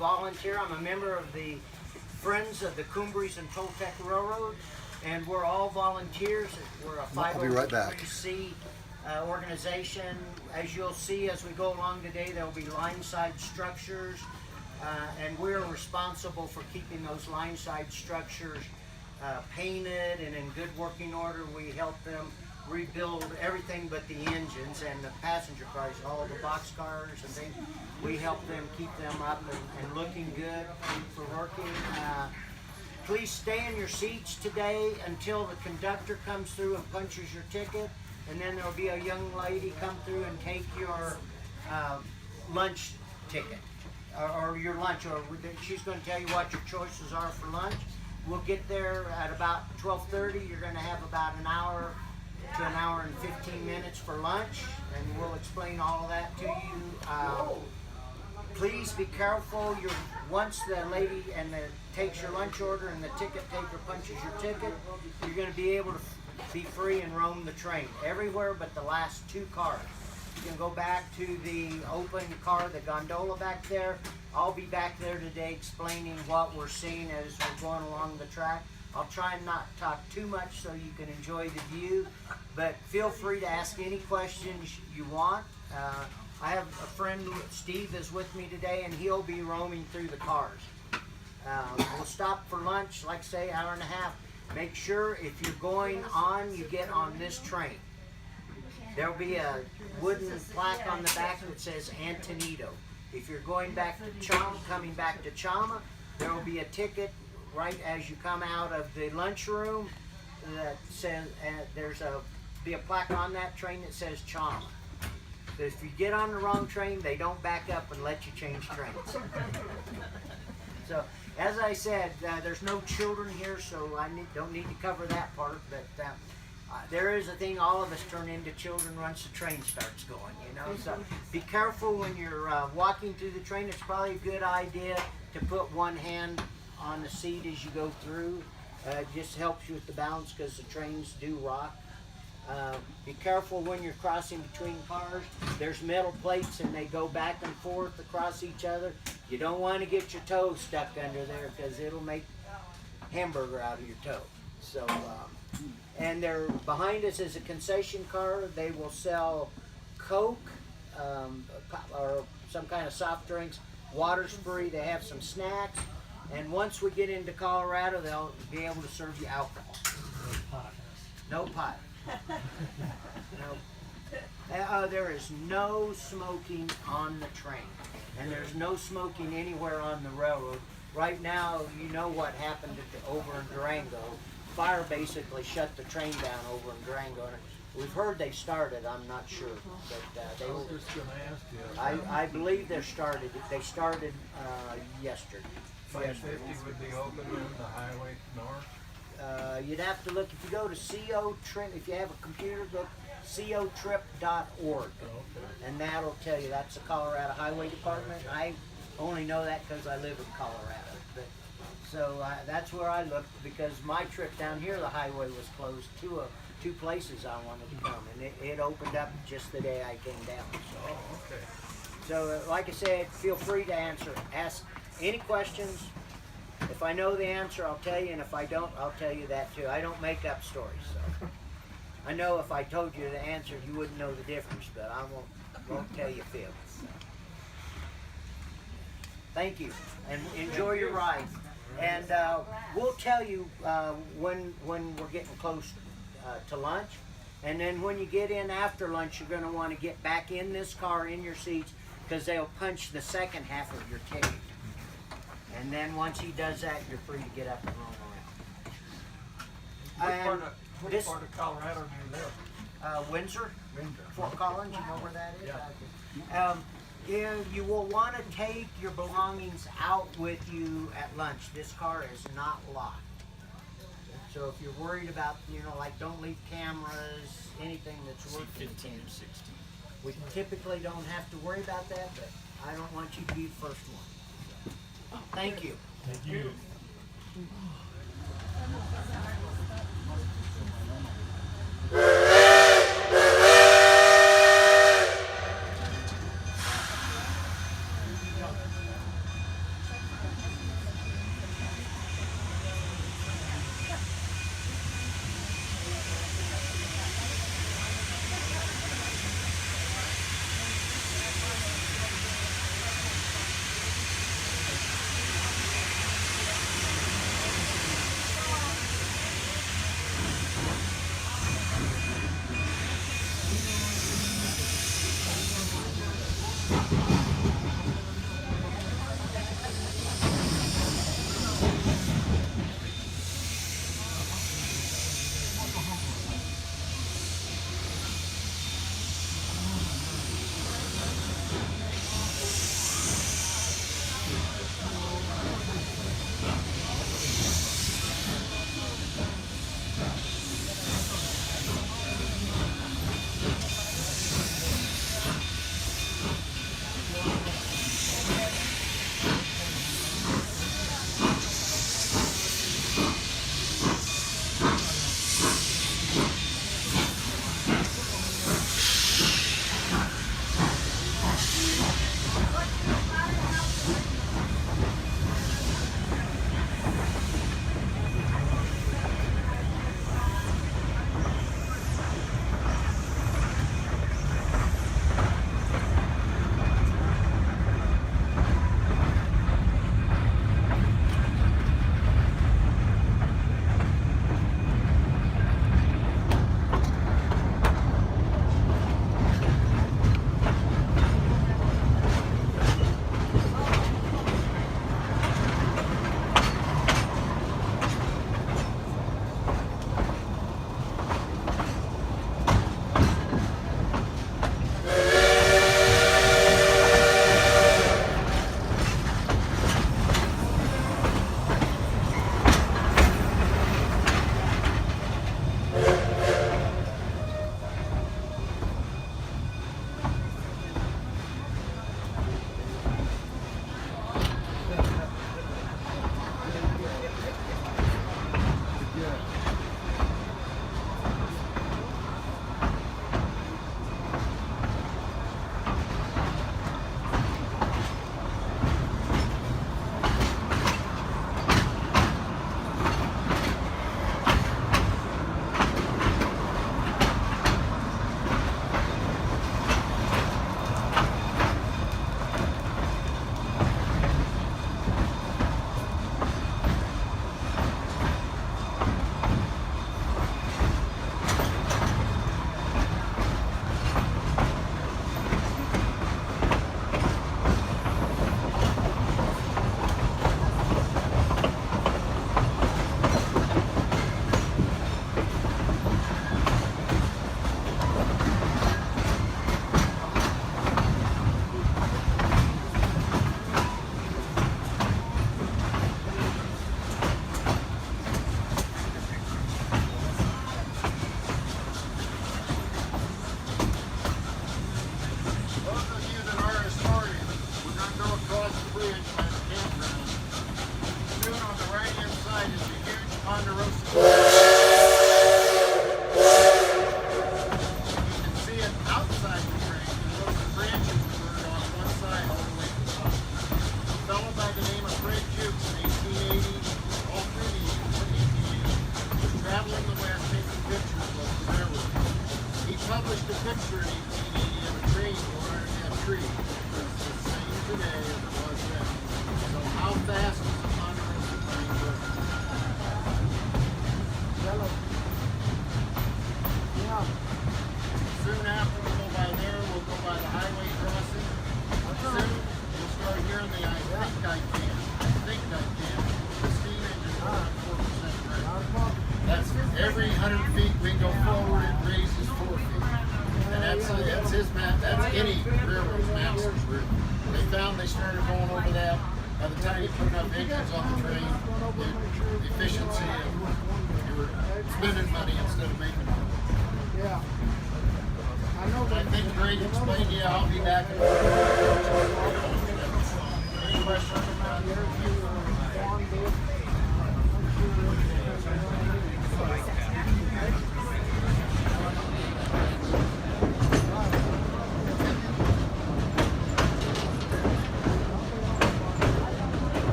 volunteer. I'm a member of the Friends of the Cumbres and Toltec Railroad, and we're all volunteers. We're a 501c organization. As you'll see as we go along today, there will be line-side structures, and we're responsible for keeping those line-side structures painted and in good working order. We help them rebuild everything but the engines and the passenger cars, all the box cars and things. We help them keep them up and looking good for working. Please stay in your seats today until the conductor comes through and punches your ticket, and then there'll be a young lady come through and take your lunch ticket or your lunch, or she's going to tell you what your choices are for lunch. We'll get there at about 12:30. You're going to have about an hour to an hour and 15 minutes for lunch, and we'll explain all of that to you. Please be careful. Once the lady takes your lunch order and the ticket taker punches your ticket, you're going to be able to be free and roam the train everywhere but the last two cars. You can go back to the open car, the gondola back there. I'll be back there today explaining what we're seeing as we're going along the track. I'll try and not talk too much so you can enjoy the view, but feel free to ask any questions you want. I have a friend, Steve, is with me today, and he'll be roaming through the cars. We'll stop for lunch, like say, hour and a half. Make sure if you're going on, you get on this train. There'll be a wooden plaque on the back that says Antonito. If you're going back to Chama, coming back to Chama, there will be a ticket right as you come out of the lunchroom that says, be a plaque on that train that says Chama. So if you get on the wrong train, they don't back up and let you change trains. So, as I said, there's no children here, so I don't need to cover that part, but there is a thing, all of us turn into children once the train starts going, you know. So be careful when you're walking through the train. It's probably a good idea to put one hand on the seat as you go through. It just helps you with the balance because the trains do rock. Be careful when you're crossing between cars. There's metal plates and they go back and forth across each other. You don't want to get your toe stuck under there because it'll make hamburger out of your toe. So, and they're behind us is a concession car. They will sell Coke or some kind of soft drinks, water spree. They have some snacks. And once we get into Colorado, they'll be able to serve you alcohol. No pot. No. There is no smoking on the train, and there's no smoking anywhere on the railroad. Right now, you know what happened over in Durango. Fire basically shut the train down over in Durango. We've heard they started. I'm not sure, but they were. I was just going to ask you. I believe they started. They started yesterday. 550 would be open on the highway north. You'd have to look, if you go to CO Trip, if you have a computer, go cotrip.org, and that'll tell you. That's the Colorado Highway Department. I only know that because I live in Colorado. But, so that's where I looked, because my trip down here, the highway was closed to two places I wanted to come, and it opened up just the day I came down. So, okay. So like I said, feel free to ask any questions. If I know the answer, I'll tell you, and if I don't, I'll tell you that too. I don't make up stories. So I know if I told you the answer, you wouldn't know the difference, but I won't tell you fibs. So. Thank you, and enjoy your ride. And we'll tell you when we're getting close to lunch, and then when you get in after lunch, you're going to want to get back in this car in your seats, because they'll punch the second half of your ticket. And then once he does that, you're free to get up and roll around. What part of Colorado do you live? Windsor, Fort Collins, you know where that is? Yeah. You will want to take your belongings out with you at lunch. This car is not locked. So if you're worried about, like don't leave cameras, anything that's worth 15 or 16. We typically don't have to worry about that, but I don't want you to be the first one. Thank you. Thank you.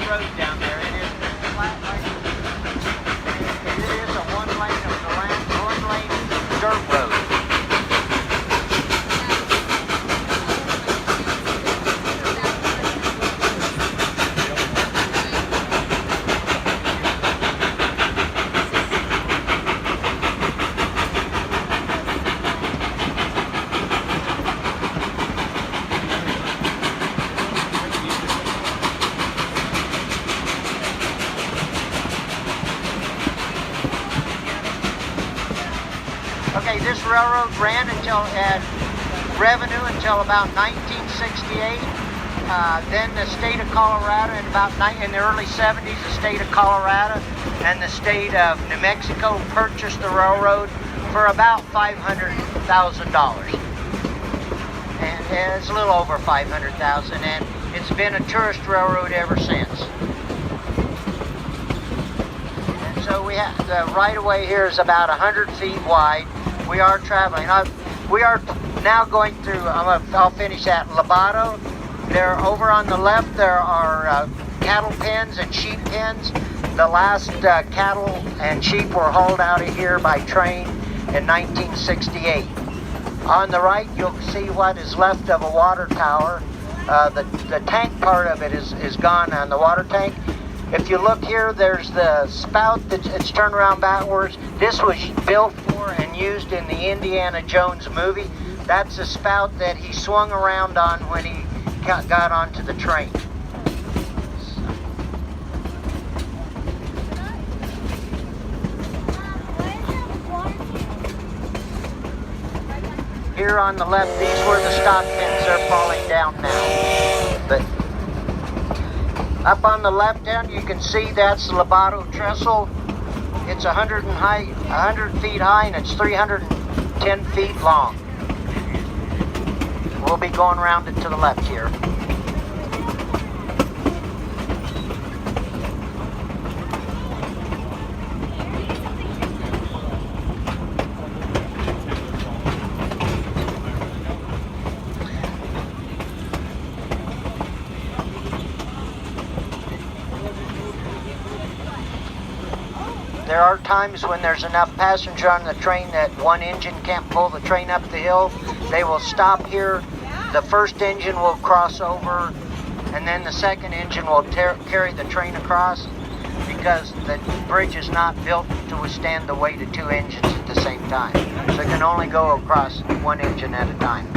road down there. It is flat like it is a one-lane dirt road. Okay, this railroad ran had revenue until about 1968. Then the state of Colorado, in the early 70s, the state of Colorado and the state of New Mexico purchased the railroad for about $500,000. And it's a little over $500,000, and it's been a tourist railroad ever since. And so we have the right-of-way here is about 100 feet wide. We are traveling. We are now going through, I'll finish at Lobato. There, over on the left, there are cattle pens and sheep pens. The last cattle and sheep were hauled out of here by train in 1968. On the right, you'll see what is left of a water tower. The tank part of it is gone on the water tank. If you look here, there's the spout it's turned around backwards. This was built for and used in the Indiana Jones movie. That's the spout that he swung around on when he got onto the train. Here on the left, these were the stock pins. They're falling down now. But up on the left end, you can see that's the Lobato trestle. It's 100 feet high, and it's 310 feet long. We'll be going around it to the left here. There are times when there's enough passenger on the train that one engine can't pull the train up the hill. They will stop here. The first engine will cross over, and then the second engine will carry the train across, because the bridge is not built to withstand the weight of two engines at the same time. So it can only go across one engine at a time.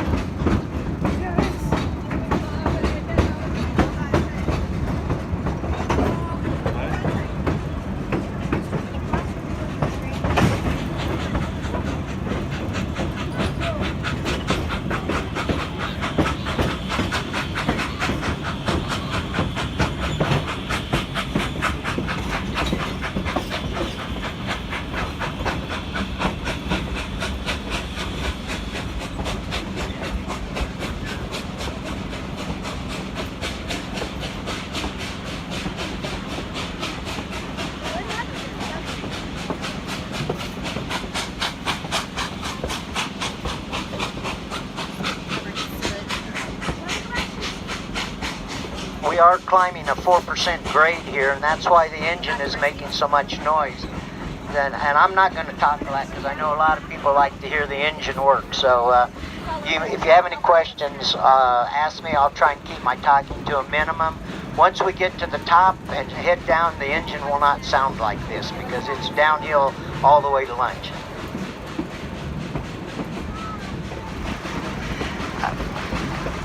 We are climbing a 4% grade here, and that's why the engine is making so much noise. And I'm not going to talk a lot, because I know a lot of people like to hear the engine work. So if you have any questions, ask me. I'll try and keep my talking to a minimum. Once we get to the top and head down, the engine will not sound like this, because it's downhill all the way to lunch.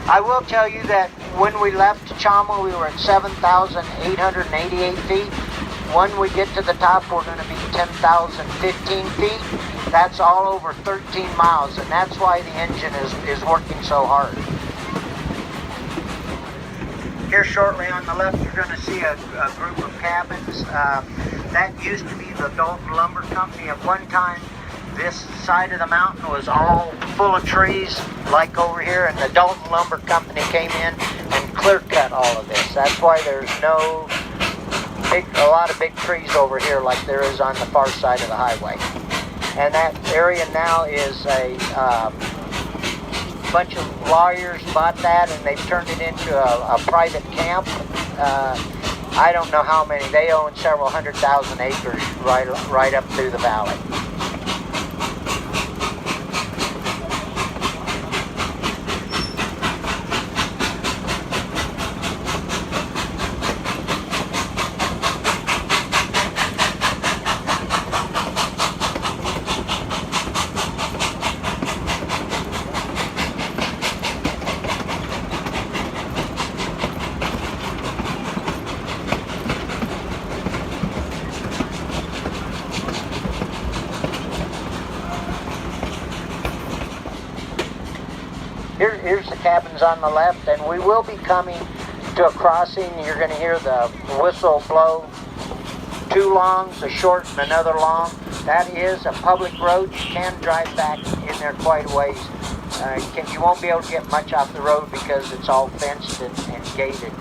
I will tell you that when we left Chama, we were at 7,888 feet. When we get to the top, we're going to be 10,015 feet. That's all over 13 miles, and that's why the engine is working so hard. Here shortly on the left, you're going to see a group of cabins. That used to be the Dalton Lumber Company. At one time, this side of the mountain was all full of trees, like over here, and the Dalton Lumber Company came in and clear cut all of this. That's why there's a lot of big trees over here like there is on the far side of the highway. And that area now is a bunch of lawyers bought that, and they've turned it into a private camp. I don't know how many. They own several 100,000 acres right up through the valley. Here's the cabins on the left, and we will be coming to a crossing. You're going to hear the whistle blow. Two longs, a short and another long. That is a public road. You can drive back in there quite a ways. You won't be able to get much off the road because it's all fenced and gated.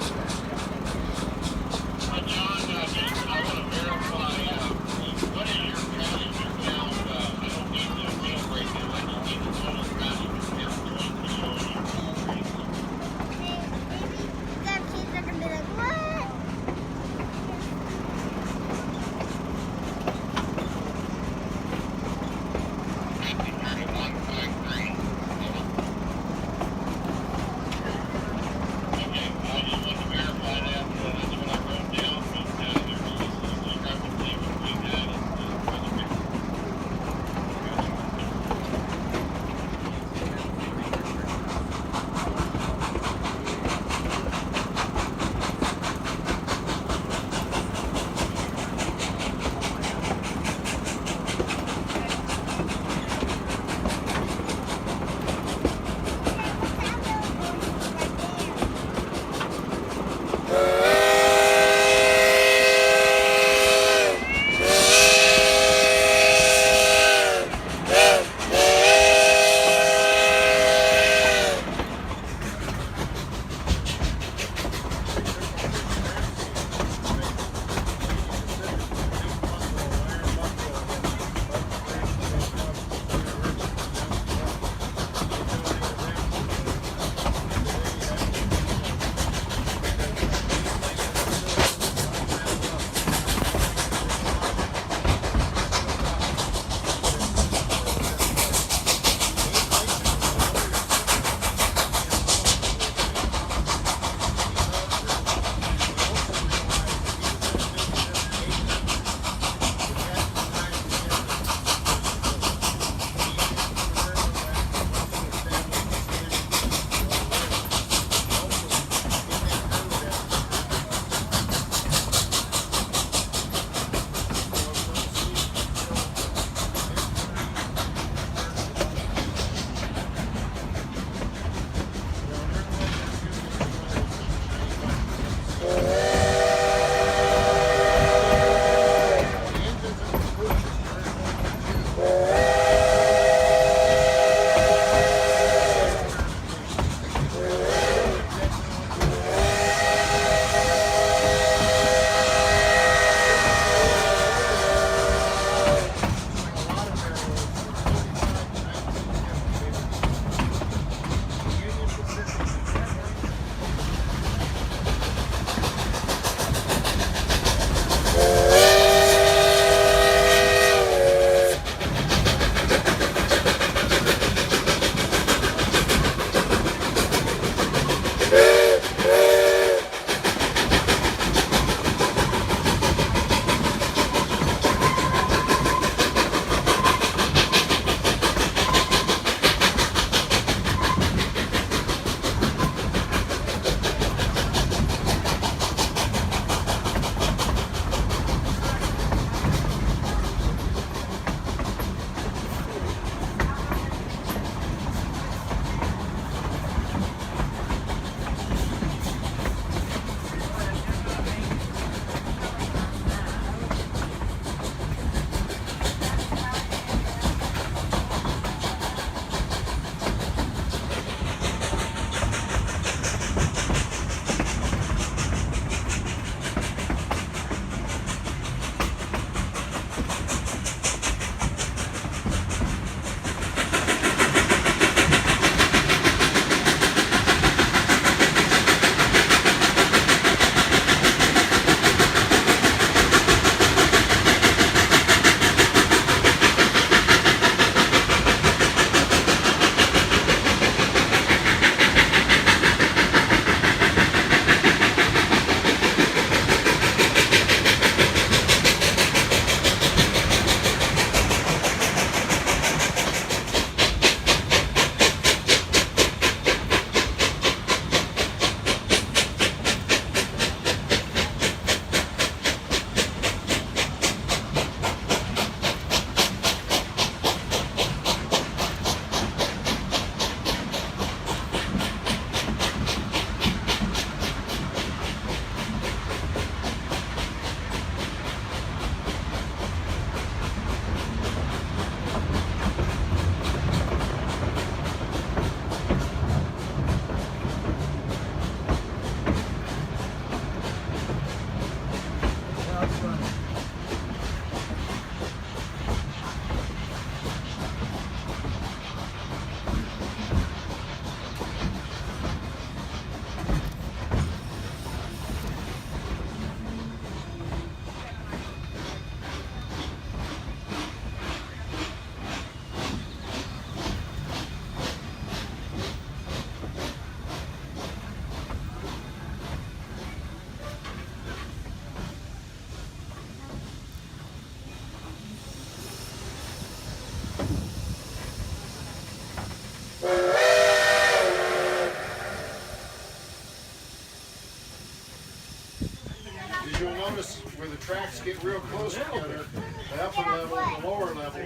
As you'll notice, where the tracks get real close together, the upper level and the lower level,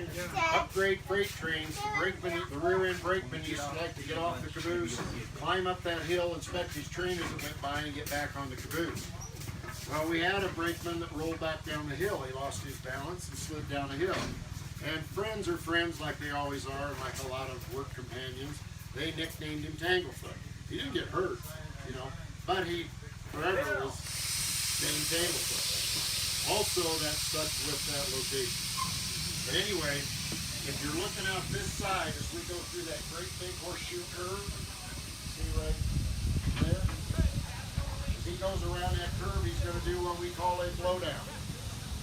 upgrade freight trains, the rear end brakeman used to like to get off the caboose, climb up that hill, inspect his train as it went by, and get back on the caboose. Well, we had a brakeman that rolled back down the hill. He lost his balance and slid down the hill. And friends are friends like they always are, and like a lot of work companions, they nicknamed him Tanglefoot. He didn't get hurt, you know, but he forever was named Tanglefoot. Also, that stuck with that location. But anyway, if you're looking out this side as we go through that great big horseshoe curve, see right there? As he goes around that curve, he's going to do what we call a blowdown.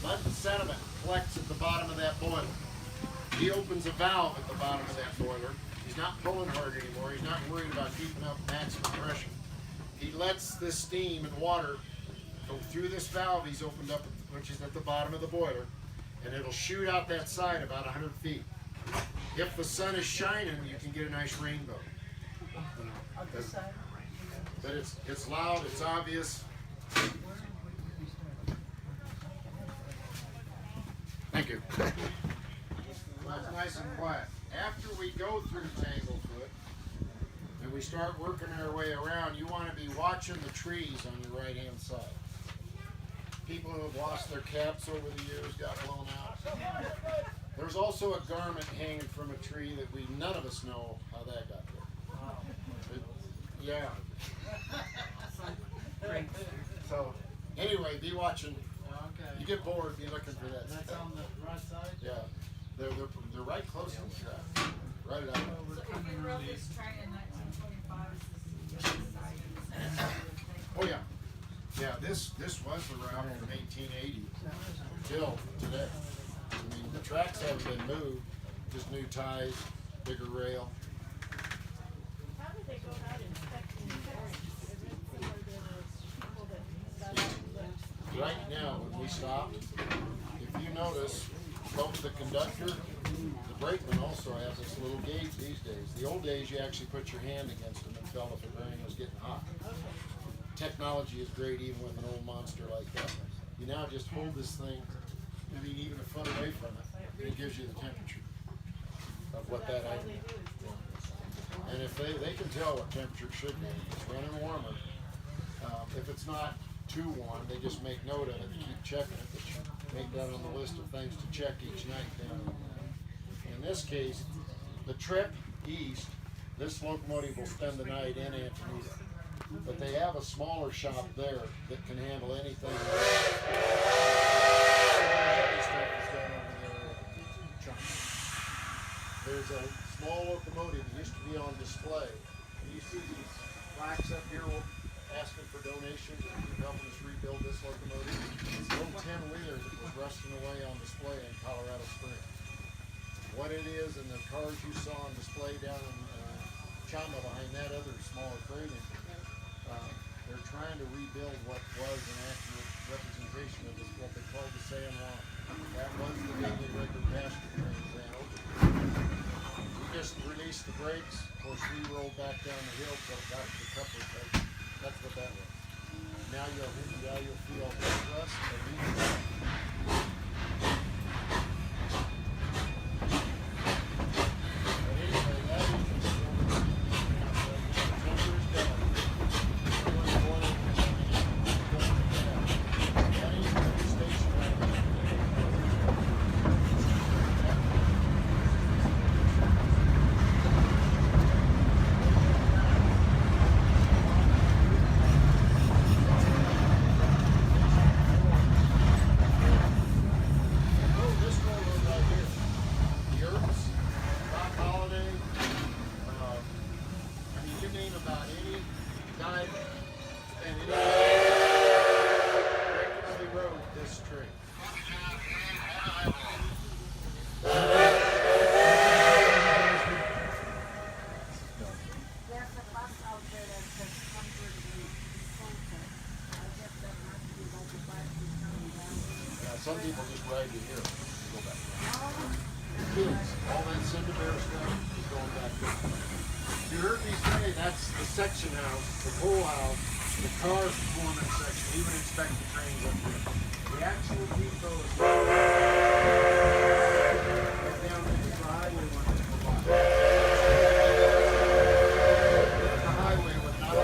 Mud and sediment collects at the bottom of that boiler. He opens a valve at the bottom of that boiler. He's not pulling hard anymore. He's not worried about keeping up maximum pressure. He lets this steam and water go through this valve he's opened up, which is at the bottom of the boiler, and it'll shoot out that side about 100 feet. If the sun is shining, you can get a nice rainbow. But it's loud, it's obvious. Thank you. Well, it's nice and quiet. After we go through Tanglefoot and we start working our way around, you want to be watching the trees on your right-hand side. People who have lost their caps over the years got blown out. There's also a garment hanging from a tree that none of us know how that got there. Yeah. So, anyway, be watching. You get bored, be looking for that. That's on the right side? Yeah. They're right close to the track. Right out. If you wrote this train in 1925, Oh yeah. Yeah, this was around from 1880 till today. I mean, the tracks haven't been moved, just new ties, bigger rail. How did they go about inspecting the trains? Is it similar to the people that Right now, when we stopped, if you notice, both the conductor, the brakeman also has this little gauge these days. The old days, you actually put your hand against them and felt if the bearing was getting hot. Technology is great even with an old monster like that. You now just hold this thing, maybe even a foot away from it, and it gives you the temperature of what that item is. And if they can tell what temperature it should be, it's running warmer. If it's not too warm, they just make note of it, keep checking it, but you make that on the list of things to check each night down. In this case, the trip east, this locomotive will spend the night in Antonito. But they have a smaller shop there that can handle anything. Heavy stuff is done over there at Chama. There's a small locomotive that used to be on display. And you see these plaques up here asking for donations and helping us rebuild this locomotive. It's an old 10-wheeler that was rusting away on display in Colorado Springs. What it is and the cars you saw on display down in Chama behind that other smaller freighter. They're trying to rebuild what was an accurate representation of this, what they called the San Juan. That was the daily regular passenger train ran over. We just released the brakes. Of course, we rolled back down the hill till it got to the coupler tape. That's what that was. Now you'll feel rust and Some people just ride to here and go back. Kids, all that cinder bear stuff is going back there. You heard me say that's the section house, the pool house, the cars performance section, even inspect the trains up there. The actual depot is down there to the highway one. The highway with not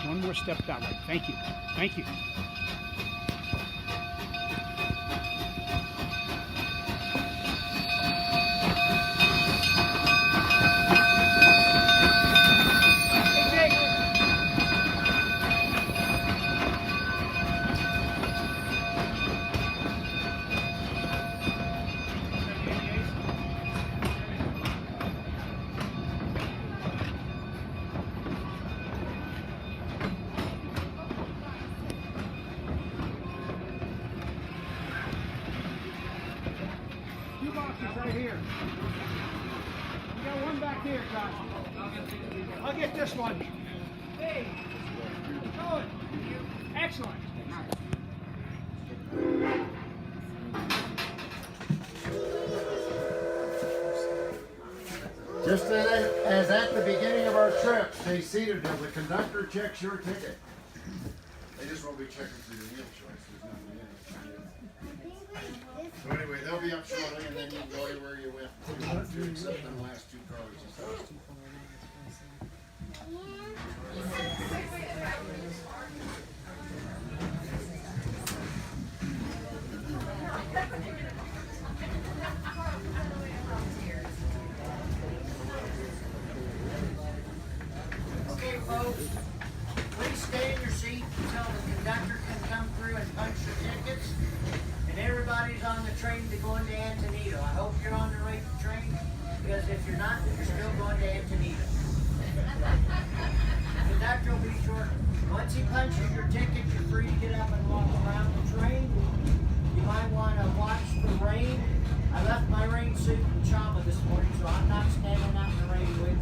One more step that way. Thank you. Thank you. Two boxes right here. We got one back here, Josh. I'll get this one. Hey, good. Excellent. Just as at the beginning of our trip, stay seated till the conductor checks your ticket. They just won't be checking for your wheel choice. There's nothing in it. So anyway, they'll be up shortly, and then you can go anywhere you went. You want to except them last two cars. Okay, folks, please stay in your seat until the conductor can come through and punch your tickets. And everybody's on the train to going to Antonito. I hope you're on the right train, because if you're not, you're still going to Antonito. The conductor will be short. Once he punches your ticket, you're free to get up and walk around the train. You might want to watch the rain. I left my rain suit in Chama this morning, so I'm not standing out in the rain with you.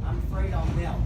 I'm afraid I'll melt.